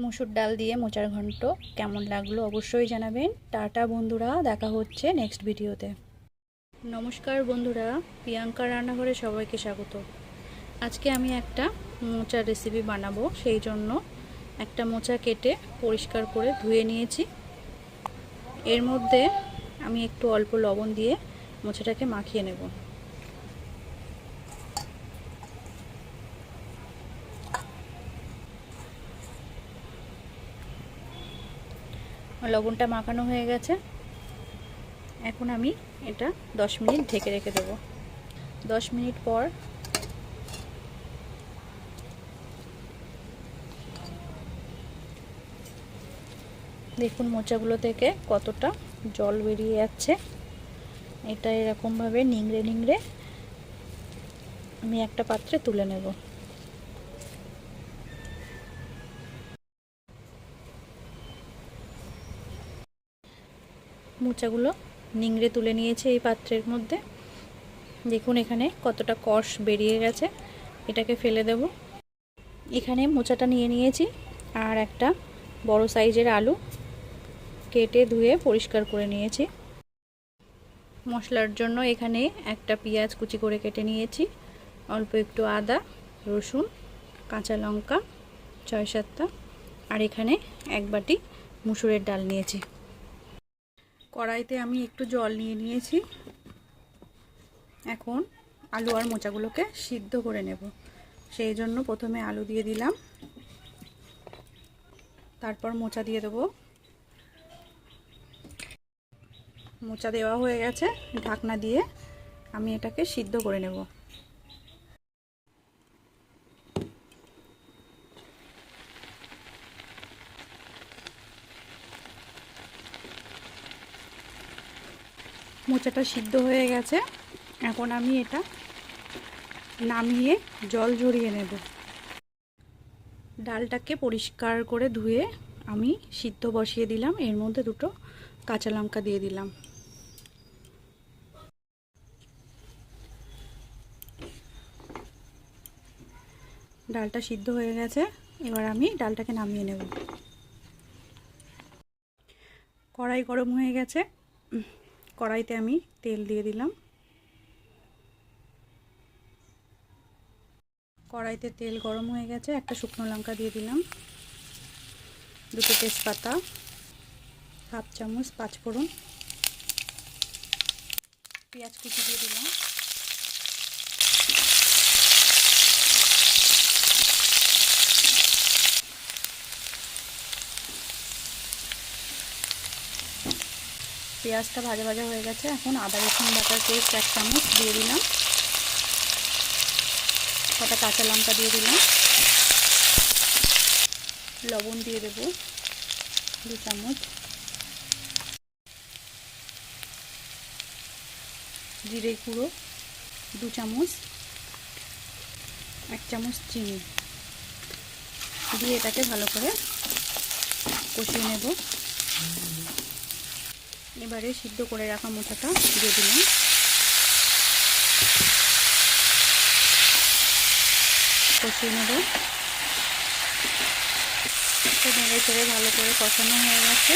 মুসুর ডাল দিয়ে মোচার ঘন্ট কেমন লাগলো অবশ্যই জানাবেন। টাটা বন্ধুরা, দেখা হচ্ছে নেক্সট ভিডিওতে। নমস্কার বন্ধুরা, প্রিয়াঙ্কা রান্নাঘরে সবাইকে স্বাগত। আজকে আমি একটা মোচার রেসিপি বানাবো। সেই জন্য একটা মোচা কেটে পরিষ্কার করে ধুয়ে নিয়েছি। এর মধ্যে আমি একটু অল্প লবণ দিয়ে মোচাটাকে মাখিয়ে নেব। লবণটা মাখানো হয়ে গেছে। এখন আমি এটা 10 মিনিট ঢেকে রেখে দেব। 10 মিনিট পর দেখুন মোচাগুলো থেকে কতটা জল বেরিয়ে যাচ্ছে। এটা এরকমভাবে নিংড়ে নিংড়ে আমি একটা পাত্রে তুলে নেব। মোচাগুলো নিংড়ে তুলে নিয়েছি এই পাত্রের মধ্যে। দেখুন এখানে কতটা কষ বেরিয়ে গেছে। এটাকে ফেলে দেব। এখানে মোচাটা নিয়ে নিয়েছি আর একটা বড় সাইজের আলু কেটে ধুয়ে পরিষ্কার করে নিয়েছি। মশলার জন্য এখানে একটা পেঁয়াজ কুচি করে কেটে নিয়েছি, অল্প একটু আদা, রসুন, কাঁচা লঙ্কা 6-7টা, আর এখানে এক বাটি মুসুরের ডাল নিয়েছি। কড়াইতে আমি একটু জল নিয়ে নিয়েছি। এখন আলু আর মোচাগুলোকে সিদ্ধ করে নেব। সেই জন্য প্রথমে আলু দিয়ে দিলাম, তারপর মোচা দিয়ে দেবো। মোচা দেওয়া হয়ে গেছে। ঢাকনা দিয়ে আমি এটাকে সিদ্ধ করে নেব। মোচাটা সিদ্ধ হয়ে গেছে। এখন আমি এটা নামিয়ে জল ঝরিয়ে নেব। ডালটাকে পরিষ্কার করে ধুয়ে আমি সিদ্ধ বসিয়ে দিলাম। এর মধ্যে দুটো কাঁচা লঙ্কা দিয়ে দিলাম। ডালটা সিদ্ধ হয়ে গেছে। এবার আমি ডালটাকে নামিয়ে নেব। কড়াই গরম হয়ে গেছে। কড়াইতে আমি তেল দিয়ে দিলাম। কড়াইতে তেল গরম হয়ে গেছে। একটা শুকনো লঙ্কা দিয়ে দিলাম, দুটো তেজপাতা, হাফ চামচ পাঁচফোড়ন, পেঁয়াজ কুচি দিয়ে দিলাম, পেঁয়াজটা ভাজা ভাজা হয়ে গেছে। এখন আদা রসুন বাটার পেস্ট 1 চামচ দিয়ে দিলাম, কটা কাঁচা লঙ্কা দিয়ে দিলাম, লবণ দিয়ে দেব 2 চামচ, জিরে গুঁড়ো 2 চামচ, 1 চামচ চিনি দিয়ে এটাকে ভালো করে কষিয়ে নেব। এবারে সিদ্ধ করে রাখা মোচাটা দিয়ে দিলাম। কষিয়ে নেব। নেড়ে চেড়ে ভালো করে কষানো হয়ে গেছে।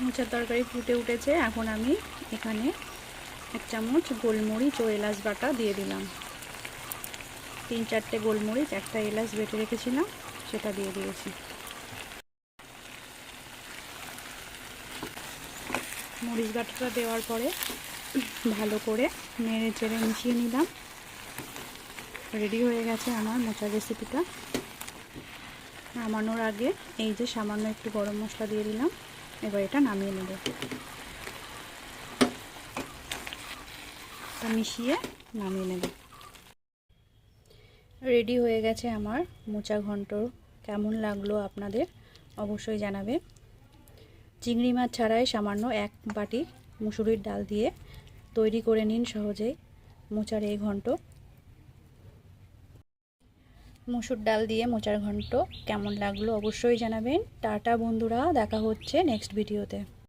মোচার তরকারি ফুটে উঠেছে। এখন আমি এখানে 1 চামচ গোলমরিচ ও এলাচ বাটা দিয়ে দিলাম। 3-4টে গোলমরিচ, একটা এলাচ বেটে রেখেছিলাম, সেটা দিয়ে দিয়েছি। মরিচ বাটাটা দেওয়ার পরে ভালো করে নেড়ে চেড়ে মিশিয়ে নিলাম। রেডি হয়ে গেছে আমার মোচার রেসিপিটা। নামানোর আগে এই যে সামান্য একটু গরম মশলা দিয়ে দিলাম। এবার এটা নামিয়ে নেব। এটা মিশিয়ে নামিয়ে নেব। রেডি হয়ে গেছে আমার মোচা ঘন্ট। কেমন লাগলো আপনাদের অবশ্যই জানাবেন। চিংড়ি মাছ ছাড়াই সামান্য 1 বাটি মুসুরির ডাল দিয়ে তৈরি করে নিন সহজেই মোচার এই ঘন্ট। মুসুর ডাল দিয়ে মোচার ঘন্ট কেমন লাগলো অবশ্যই জানাবেন। টাটা বন্ধুরা, দেখা হচ্ছে নেক্সট ভিডিওতে।